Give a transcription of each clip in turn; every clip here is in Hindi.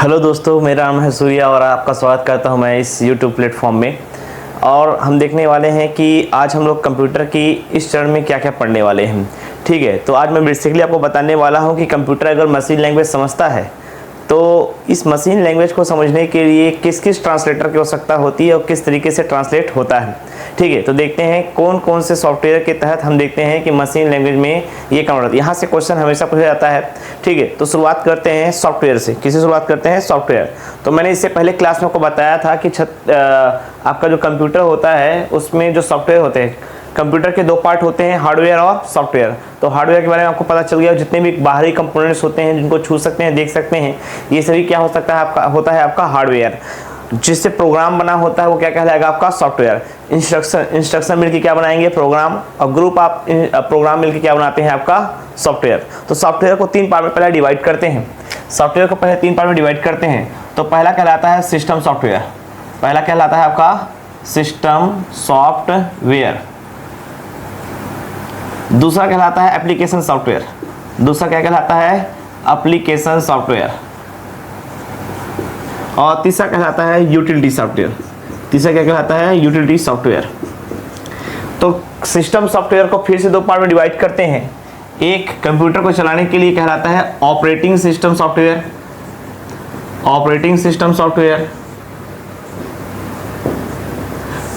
हेलो दोस्तों, मेरा नाम है सूर्या और आपका स्वागत करता हूं मैं इस YouTube प्लेटफॉर्म में। और हम देखने वाले हैं कि आज हम लोग कंप्यूटर की इस चरण में क्या क्या पढ़ने वाले हैं। ठीक है, तो आज मैं बेसिकली आपको बताने वाला हूं कि कंप्यूटर अगर मशीन लैंग्वेज समझता है तो इस मशीन लैंग्वेज को समझने के लिए किस किस ट्रांसलेटर की आवश्यकता होती है और किस तरीके से ट्रांसलेट होता है। ठीक है, तो देखते हैं कौन कौन से सॉफ्टवेयर के तहत हम देखते हैं कि मशीन लैंग्वेज में ये कन्वर्ट होता है। यहाँ से क्वेश्चन हमेशा पूछा जाता है। ठीक है, तो शुरुआत करते हैं सॉफ्टवेयर से। किसी शुरुआत करते हैं सॉफ्टवेयर। तो मैंने इससे पहले क्लास में आपको बताया था कि आपका जो कंप्यूटर होता है उसमें जो सॉफ्टवेयर होते हैं, कंप्यूटर के दो पार्ट होते हैं, हार्डवेयर और सॉफ्टवेयर। तो हार्डवेयर के बारे में आपको पता चल गया, जितने भी बाहरी कंपोनेंट्स होते हैं जिनको छू सकते हैं, देख सकते हैं, ये सभी क्या हो सकता है आपका होता है आपका हार्डवेयर। जिससे प्रोग्राम बना होता है वो क्या कहलाएगा आपका सॉफ्टवेयर। इंस्ट्रक्शन मिलकर क्या बनाएंगे प्रोग्राम, और ग्रुप आप प्रोग्राम मिलकर क्या बनाते हैं आपका सॉफ्टवेयर। तो सॉफ्टवेयर को तीन पार्ट में पहले डिवाइड करते हैं। सॉफ्टवेयर को पहले तीन पार्ट में डिवाइड करते हैं। तो पहला कहलाता है सिस्टम सॉफ्टवेयर। पहला कहलाता है आपका सिस्टम सॉफ्टवेयर। दूसरा कहलाता है एप्लीकेशन सॉफ्टवेयर। दूसरा क्या कहलाता है एप्लीकेशन सॉफ्टवेयर। और तीसरा कहलाता है यूटिलिटी सॉफ्टवेयर। तीसरा क्या कहलाता है यूटिलिटी सॉफ्टवेयर। तो सिस्टम सॉफ्टवेयर को फिर से दो पार्ट में डिवाइड करते हैं। एक कंप्यूटर को चलाने के लिए कहलाता है operating system software. Operating system software.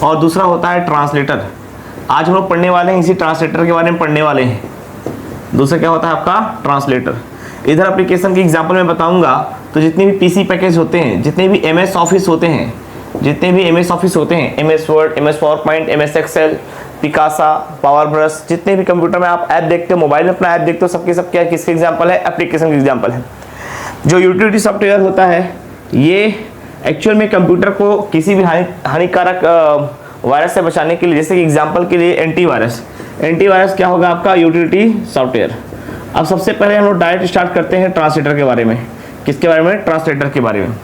और दूसरा होता है ट्रांसलेटर। आज हम लोग पढ़ने वाले हैं इसी ट्रांसलेटर के बारे में पढ़ने वाले हैं। दूसरा क्या होता है आपका ट्रांसलेटर। इधर एप्लीकेशन की एग्जांपल मैं बताऊंगा। तो जितने भी पीसी पैकेज होते हैं, जितने भी एमएस ऑफिस होते हैं, जितने भी एमएस ऑफिस होते हैं, MS Word, MS PowerPoint, MS Excel, Picasa, power brush, जितने भी कंप्यूटर में आप ऐप देखते हो, मोबाइल में अपना ऐप देखते हो, सबके सब क्या किसके एग्जाम्पल है, एप्लीकेशन के एग्जाम्पल है। जो यूटिलिटी सॉफ्टवेयर होता है ये एक्चुअल में कंप्यूटर को किसी भी हानिकारक वायरस से बचाने के लिए, जैसे कि एग्जांपल के लिए एंटीवायरस। एंटीवायरस क्या होगा आपका यूटिलिटी सॉफ्टवेयर। अब सबसे पहले हम लोग डायरेक्ट स्टार्ट करते हैं ट्रांसलेटर के बारे में। किसके बारे में? ट्रांसलेटर के बारे में।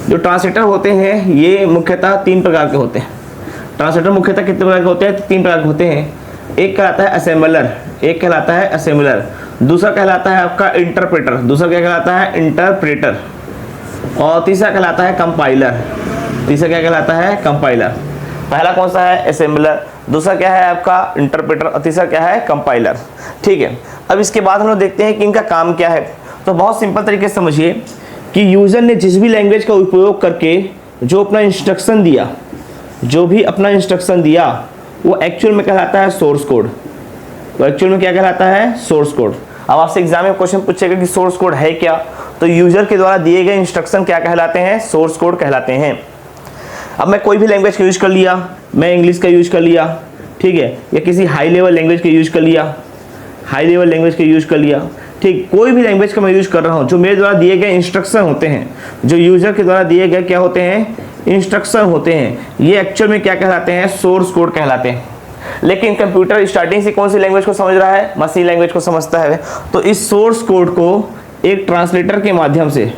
जो ट्रांसलेटर होते हैं ये मुख्यतः तीन प्रकार के होते हैं। ट्रांसलेटर मुख्यतः कितने प्रकार के होते हैं? तीन प्रकार के होते हैं। एक कहलाता है असेंबलर। एक कहलाता है असेंबलर। दूसरा कहलाता है आपका इंटरप्रेटर। दूसरा क्या कहलाता है? इंटरप्रेटर। और तीसरा कहलाता है कंपाइलर। तीसरा क्या कहलाता है? कंपाइलर। पहला कौन सा है? असेंबलर। दूसरा क्या है आपका? इंटरप्रेटर। और तीसरा क्या है? कंपाइलर। ठीक है, अब इसके बाद हम लोग देखते हैं कि इनका काम क्या है। तो बहुत सिंपल तरीके से समझिए कि यूजर ने जिस भी लैंग्वेज का उपयोग करके जो अपना इंस्ट्रक्शन दिया, जो भी अपना इंस्ट्रक्शन दिया, वो एक्चुअल में कहलाता है सोर्स कोड। तो एक्चुअल में क्या कहलाता है? Source code. अब आपसे एग्जाम में क्वेश्चन पूछेगा कि सोर्स कोड है क्या, तो यूजर के द्वारा दिए गए इंस्ट्रक्शन क्या कहलाते हैं? सोर्स कोड कहलाते हैं। अब मैं कोई भी लैंग्वेज का यूज कर लिया, मैं इंग्लिश का यूज कर लिया, ठीक है, या किसी हाई लेवल लैंग्वेज का यूज कर लिया, हाई लेवल लैंग्वेज का यूज कर लिया, ठीक, कोई भी लैंग्वेज का मैं यूज कर रहा हूँ, जो मेरे द्वारा दिए गए इंस्ट्रक्शन होते हैं, जो यूजर के द्वारा दिए गए क्या होते हैं? इंस्ट्रक्शन होते हैं, ये एक्चुअल में क्या कहलाते हैं? सोर्स कोड कहलाते हैं। लेकिन कंप्यूटर स्टार्टिंग से कौन सी लैंग्वेज को समझ रहा है? मशीन लैंग्वेज को समझता है। तो इस सोर्स कोड को एक ट्रांसलेटर के माध्यम से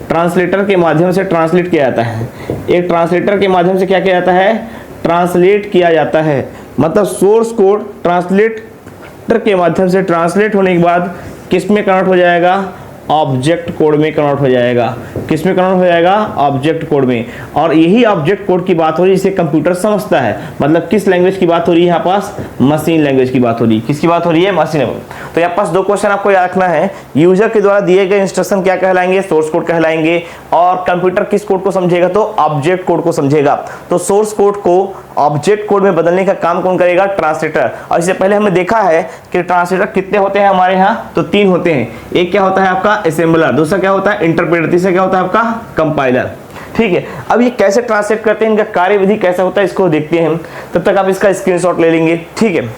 ट्रांसलेट किया जाता है। एक ट्रांसलेटर के माध्यम से क्या किया जाता है? ट्रांसलेट किया जाता है। मतलब सोर्स कोड ट्रांसलेटर के माध्यम से ट्रांसलेट होने के बाद किस में कन्वर्ट हो जाएगा? ऑब्जेक्ट कोड में कन्वर्ट हो जाएगा। किस में कन्वर्ट हो जाएगा? ऑब्जेक्ट कोड में। और यही ऑब्जेक्ट कोड की बात हो रही है जिसे कंप्यूटर समझता है। मतलब किस लैंग्वेज की बात हो रही है यहाँ पास? मशीन लैंग्वेज की बात हो रही है। किसकी बात हो रही है? Machine language. तो यहाँ पास दो क्वेश्चन आपको याद रखना है। यूजर के द्वारा दिए गए इंस्ट्रक्शन क्या कहलाएंगे? सोर्स कोड कहलाएंगे। और कंप्यूटर किस कोड को समझेगा? तो ऑब्जेक्ट कोड को समझेगा। तो सोर्स कोड को ऑब्जेक्ट कोड में बदलने का काम कौन करेगा? ट्रांसलेटर। और इससे पहले हमने देखा है कि ट्रांसलेटर कितने होते हैं हमारे यहाँ? तो तीन होते हैं। एक क्या होता है आपका? असेंबलर। दूसरा क्या होता है? इंटरप्रेटर। तीसरा क्या होता है आपका? कंपाइलर। ठीक है, अब ये कैसे ट्रांसलेट करते हैं, इनका कार्यविधि कैसा होता है, इसको देखते हैं हम। तब तक आप इसका स्क्रीनशॉट ले लेंगे। ठीक है,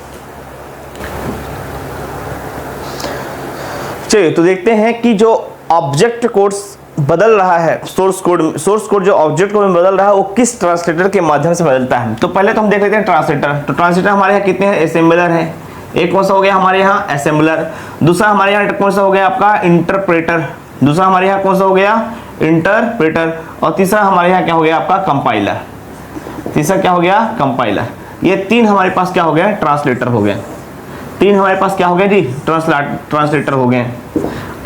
चलिए तो देखते हैं कि जो ऑब्जेक्ट कोड्स बदल रहा है, सोर्स कोड जो ऑब्जेक्ट कोड में बदल रहा है वो किस ट्रांसलेटर के माध्यम से बदलता है। तो पहले तो हम देख लेते हैं ट्रांसलेटर। तो ट्रांसलेटर हमारे यहाँ कितने हैं? असेंबलर है। एक कौन सा हो गया हमारे यहाँ? असेंबलर। दूसरा हमारे यहाँ कौन सा हो गया आपका? इंटरप्रेटर। दूसरा हमारे यहाँ कौन सा हो गया? इंटरप्रेटर। और तीसरा हमारे यहाँ क्या हो गया आपका? कंपाइलर। तीसरा क्या हो गया? कंपाइलर। ये तीन हमारे पास क्या हो गया? ट्रांसलेटर हो गए। तीन हमारे पास क्या हो गया जी? ट्रांसलेटर हो गए।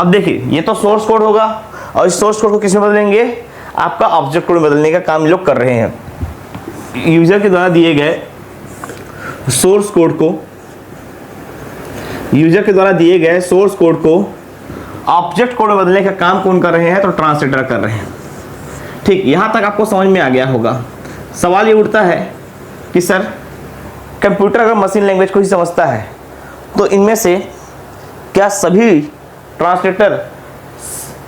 अब देखिए ये तो सोर्स कोड होगा और इस सोर्स कोड को किस में बदलेंगे, आपका ऑब्जेक्ट कोड में बदलने का काम लोग कर रहे हैं। यूजर के द्वारा दिए गए सोर्स कोड को, यूजर के द्वारा दिए गए सोर्स कोड को ऑब्जेक्ट कोड में बदलने का काम कौन कर रहे हैं, तो ट्रांसलेटर कर रहे हैं। ठीक, यहां तक आपको समझ में आ गया होगा। सवाल ये उठता है कि सर कंप्यूटर अगर मशीन लैंग्वेज को ही समझता है तो इनमें से क्या सभी ट्रांसलेटर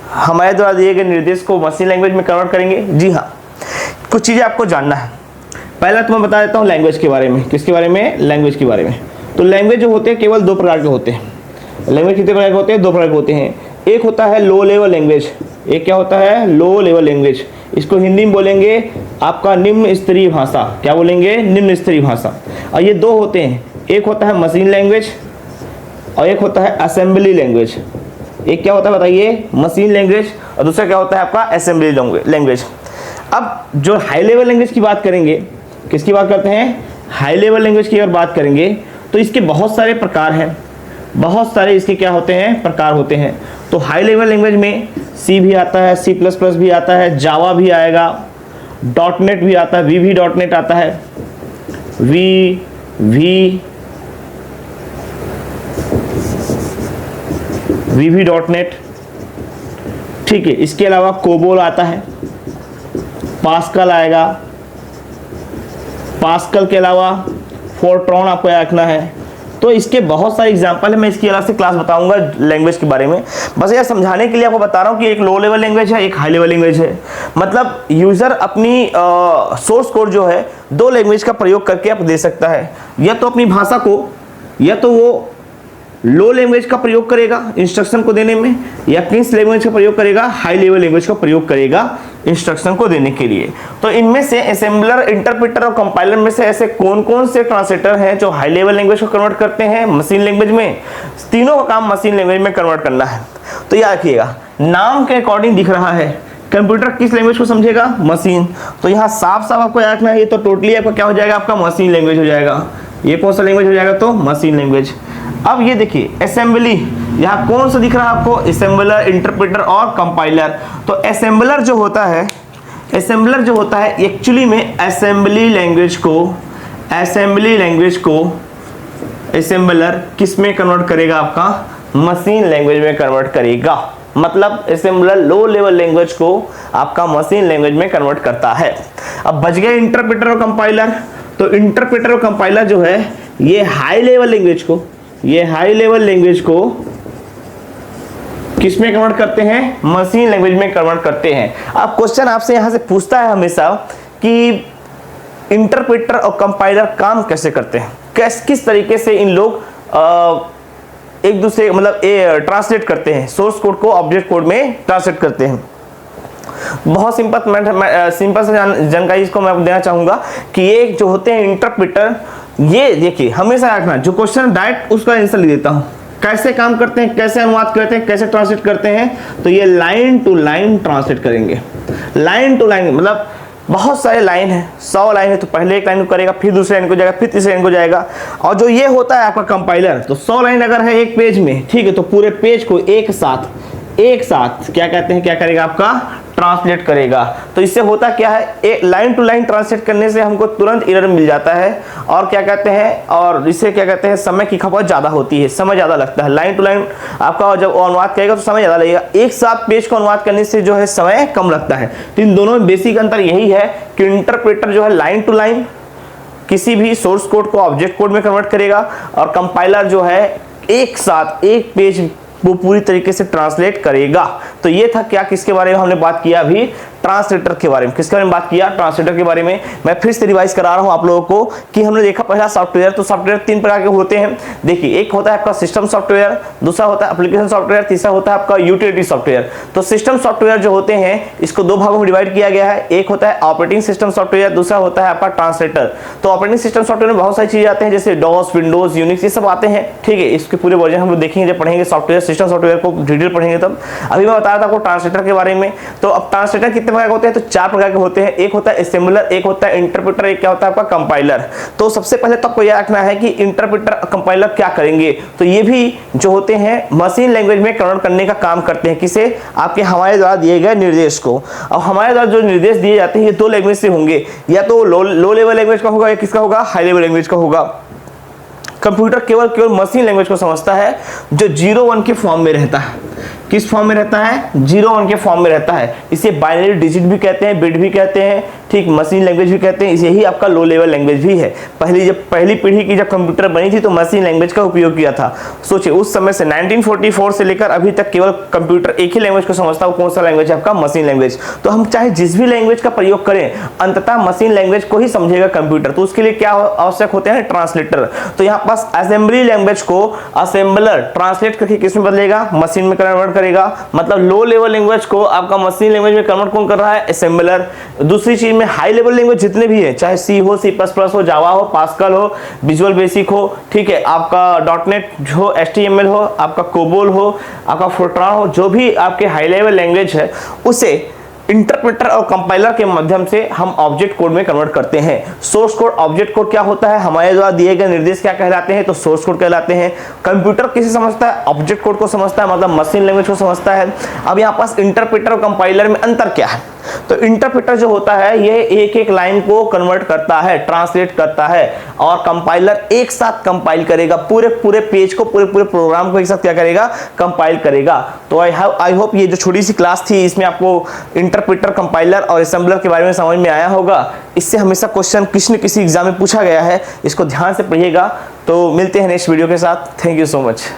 हमारे द्वारा दिए गए निर्देश को मशीन लैंग्वेज में कन्वर्ट करेंगे? जी हाँ, कुछ चीज़ें आपको जानना है। पहला तो मैं बता देता हूँ लैंग्वेज के बारे में। किसके बारे में? लैंग्वेज के बारे में। तो लैंग्वेज जो होते हैं केवल दो प्रकार के होते हैं। लैंग्वेज कितने प्रकार के होते हैं? दो प्रकार के होते हैं। एक होता है लो लेवल लैंग्वेज, एक क्या होता है? Low level language. इसको हिंदी में बोलेंगे आपका निम्न स्तरीय भाषा। क्या बोलेंगे? निम्न स्तरीय भाषा। और ये दो होते हैं, एक होता है मशीन लैंग्वेज और एक होता है असेंबली लैंग्वेज। एक क्या होता है बताइए? मशीन लैंग्वेज, और दूसरा क्या होता है आपका? Assembly language. अब जो हाई लेवल लैंग्वेज की बात करेंगे, किसकी बात करते हैं? हाई लेवल लैंग्वेज की अगर बात करेंगे तो इसके बहुत सारे प्रकार हैं, बहुत सारे इसके क्या होते हैं? प्रकार होते हैं। तो हाई लेवल लैंग्वेज में सी भी आता है, सी प्लस प्लस भी आता है, जावा भी आएगा, डॉट नेट भी आता है, वी डॉट नेट आता है, वी डॉट नेट। ठीक है, इसके अलावा कोबोल आता है, पास्कल आएगा, पास्कल के अलावा फोर्ट्रॉन आपको याद रखना है। तो इसके बहुत सारे एग्जांपल है, मैं इसकी अलग से क्लास बताऊंगा लैंग्वेज के बारे में। बस यह समझाने के लिए आपको बता रहा हूँ कि एक लो लेवल लैंग्वेज है, एक हाई लेवल लैंग्वेज है। मतलब यूजर अपनी सोर्स कोड जो है दो लैंग्वेज का प्रयोग करके आप दे सकता है, या तो अपनी भाषा को, या तो वो लो लैंग्वेज का प्रयोग करेगा इंस्ट्रक्शन को देने में, या किस लैंग्वेज का प्रयोग करेगा? हाई लेवल लैंग्वेज का प्रयोग करेगा इंस्ट्रक्शन को देने के लिए। तो इनमें से असेंबलर, इंटरप्रेटर और कंपाइलर में से ऐसे कौन कौन से ट्रांसलेटर हैं जो हाई लेवल लैंग्वेज को कन्वर्ट करते हैं मशीन लैंग्वेज में? तीनों का काम मशीन लैंग्वेज में कन्वर्ट करना है। तो याद रखिएगा, नाम के अकॉर्डिंग दिख रहा है कंप्यूटर किस लैंग्वेज को समझेगा? मशीन। तो यहाँ साफ साफ आपको याद रखना है, ये तो टोटली आपका क्या हो जाएगा? आपका मशीन लैंग्वेज हो जाएगा। ये कौन सा लैंग्वेज हो जाएगा? तो मशीन लैंग्वेज। अब ये देखिए असेंबली, यहाँ कौन सा दिख रहा है आपको? असेंबलर, इंटरप्रेटर और कंपाइलर। तो असेंबलर जो होता है, असेंबलर जो होता है एक्चुअली में असेंबली लैंग्वेज को असेंबलर किस में कन्वर्ट करेगा? आपका मशीन लैंग्वेज में कन्वर्ट करेगा। मतलब असेंबलर लो लेवल लैंग्वेज को आपका मशीन लैंग्वेज में कन्वर्ट करता है। अब बच गए इंटरप्रेटर और कंपाइलर। तो इंटरप्रेटर और कंपाइलर जो है ये हाई लेवल लैंग्वेज को किस में कन्वर्ट करते हैं? मशीन लैंग्वेज में कन्वर्ट करते हैं। अब क्वेश्चन आपसे यहां से पूछता है हमेशा कि इंटरप्रेटर और कंपाइलर काम कैसे करते हैं, किस तरीके से इन लोग एक दूसरे मतलब ट्रांसलेट करते हैं, सोर्स कोड को ऑब्जेक्ट कोड में ट्रांसलेट करते हैं। बहुत सिंपल सा जानकारी इसको मैं देना चाहूंगा कि ये जो होते हैं इंटरप्रेटर, ये देखिए हमेशा रखना, जो क्वेश्चन डायरेक्ट उसका आंसर लिख देता हूं। कैसे काम करते हैं, कैसे अनुवाद करते हैं, कैसे ट्रांसलेट करते हैं? तो ये लाइन टू लाइन ट्रांसलेट करेंगे। लाइन टू लाइन मतलब बहुत सारे लाइन है, 100 लाइन है, तो पहले एक लाइन को करेगा, फिर दूसरे लाइन को जाएगा, फिर तीसरे लाइन को जाएगा। और जो ये होता है आपका कंपाइलर, तो 100 लाइन अगर है एक पेज में, ठीक है, तो पूरे पेज को एक साथ क्या कहते हैं, क्या करेगा? आपका ट्रांसलेट करेगा। तो इससे होता क्या है, एक लाइन टू लाइन ट्रांसलेट करने से हमको तुरंत एरर मिल जाता है, और क्या कहते हैं, और इससे क्या कहते हैं, समय की खपत ज़्यादा होती है, समय ज़्यादा लगता है। लाइन टू लाइन आपका जब अनुवाद करेगा तो समय ज़्यादा लगेगा, एक साथ पेज को अनुवाद करने से जो है समय कम लगता है। तो इन दोनों में बेसिक अंतर यही है कि इंटरप्रेटर जो है लाइन टू लाइन किसी भी सोर्स कोड को ऑब्जेक्ट कोड में कन्वर्ट करेगा, और कंपाइलर जो है एक साथ एक पेज वो पूरी तरीके से ट्रांसलेट करेगा। तो ये था क्या, किसके बारे में हमने बात किया? अभी ट्रांसलेटर के बारे में। किसके बारे में बात किया? ट्रांसलेटर के बारे में। मैं फिर से रिवाइज करा रहा हूं आप लोगों को कि हमने देखा पहला सॉफ्टवेयर। तो सॉफ्टवेयर 3 प्रकार के होते हैं। देखिए, एक होता है आपका सिस्टम सॉफ्टवेयर, दूसरा होता है एप्लीकेशन सॉफ्टवेयर, तीसरा होता है आपका यूटिलिटी सॉफ्टवेयर। तो सिस्टम सॉफ्टवेयर जो होते हैं इसको 2 भागों में डिवाइड किया गया है। एक होता है ऑपरेटिंग सिस्टम सॉफ्टवेयर, दूसरा होता है आपका ट्रांसलेटर। तो ऑपरेटिंग सिस्टम सॉफ्टवेयर में बहुत सारी चीजें आते हैं, जैसे डॉस, विंडोज, यूनिक्स, ये सब आते हैं। ठीक है, इसके पूरे वर्जन हम लोग देखेंगे जब पढ़ेंगे सॉफ्टवेयर, सिस्टम सॉफ्टवेयर को डिटेल पढ़ेंगे तब। अभी मैं बता रहा था आपको ट्रांसलेटर के बारे में। तो अब ट्रांसलेटर कितने प्रकार के होते हैं? तो 4 प्रकार के होते हैं। एक होता है असेंबलर, एक होता है इंटरप्रेटर, एक क्या होता है आपका कंपाइलर। तो सबसे पहले तो आपको यह रखना है कि इंटरप्रेटर कंपाइलर क्या करेंगे, तो ये भी जो होते हैं मशीन लैंग्वेज में कन्वर्ट करने का काम करते हैं। किसे? आपके हमारे द्वारा दिए गए निर्देश को। अब हमारे द्वारा जो निर्देश दिए जाते हैं ये 2 लैंग्वेज से होंगे, या तो लो लेवल लैंग्वेज का होगा या किसका होगा, हाई लेवल लैंग्वेज का होगा। कंप्यूटर केवल मशीन लैंग्वेज को समझता है जो 0-1 के फॉर्म में रहता है। किस फॉर्म में रहता है? 0-1 के फॉर्म में रहता है। इसे बाइनरी डिजिट भी कहते हैं, बिट भी कहते हैं, ठीक, मशीन लैंग्वेज भी कहते हैं। इसे ही आपका लो लेवल लैंग्वेज भी है। पहली पीढ़ी की जब कंप्यूटर बनी थी तो मशीन लैंग्वेज का उपयोग किया था। सोचिए उस समय से 1944 से लेकर अभी तक केवल कंप्यूटर एक ही लैंग्वेज को समझता है। वो कौन सा लैंग्वेज है? आपका मशीन लैंग्वेज। तो हम चाहे जिस भी लैंग्वेज का प्रयोग करें, अंततः मशीन लैंग्वेज को ही समझेगा कंप्यूटर। तो उसके लिए क्या आवश्यक होते हैं? ट्रांसलेटर। तो यहाँ पास असेंबली लैंग्वेज को असेंबलर ट्रांसलेट करके किस में बदलेगा? मशीन में कन्वर्ट करेगा। मतलब लो लेवल लैंग्वेज को आपका मशीन लैंग्वेज में कन्वर्ट कौन कर रहा है? असेंबलर। दूसरी चीज में हाई लेवल लैंग्वेज जितने भी है, चाहे सी हो, C++ हो, जावा हो, पास्कल हो, विजुअल बेसिक हो, ठीक है, आपका .NET हो, HTML हो, आपका कोबोल हो, आपका फोर्ट्रान हो, जो भी आपके हाई लेवल लैंग्वेज है उसे इंटरप्रेटर और कंपाइलर के माध्यम से हम ऑब्जेक्ट कोड में कन्वर्ट करते हैं। सोर्स कोड, ऑब्जेक्ट कोड क्या होता है? हमारे द्वारा दिए गए निर्देश क्या कहलाते हैं? तो सोर्स कोड कहलाते हैं। कंप्यूटर किसे समझता है? ऑब्जेक्ट कोड को समझता है, मतलब मशीन लैंग्वेज को समझता है। अब यहाँ पास इंटरप्रेटर और कंपाइलर में अंतर क्या है? तो इंटरप्रेटर जो होता है ये एक एक लाइन को कन्वर्ट करता है, ट्रांसलेट करता है, और कंपाइलर एक साथ कंपाइल करेगा, पूरे पेज को, पूरे प्रोग्राम को एक साथ क्या करेगा? कंपाइल करेगा। तो आई होप ये जो छोटी सी क्लास थी इसमें आपको इंटरप्रेटर, कंपाइलर और असेंबलर के बारे में समझ में आया होगा। इससे हमेशा क्वेश्चन किसी न किसी एग्जाम में पूछा गया है, इसको ध्यान से पढ़िएगा। तो मिलते हैं नेक्स्ट वीडियो के साथ। Thank you so much.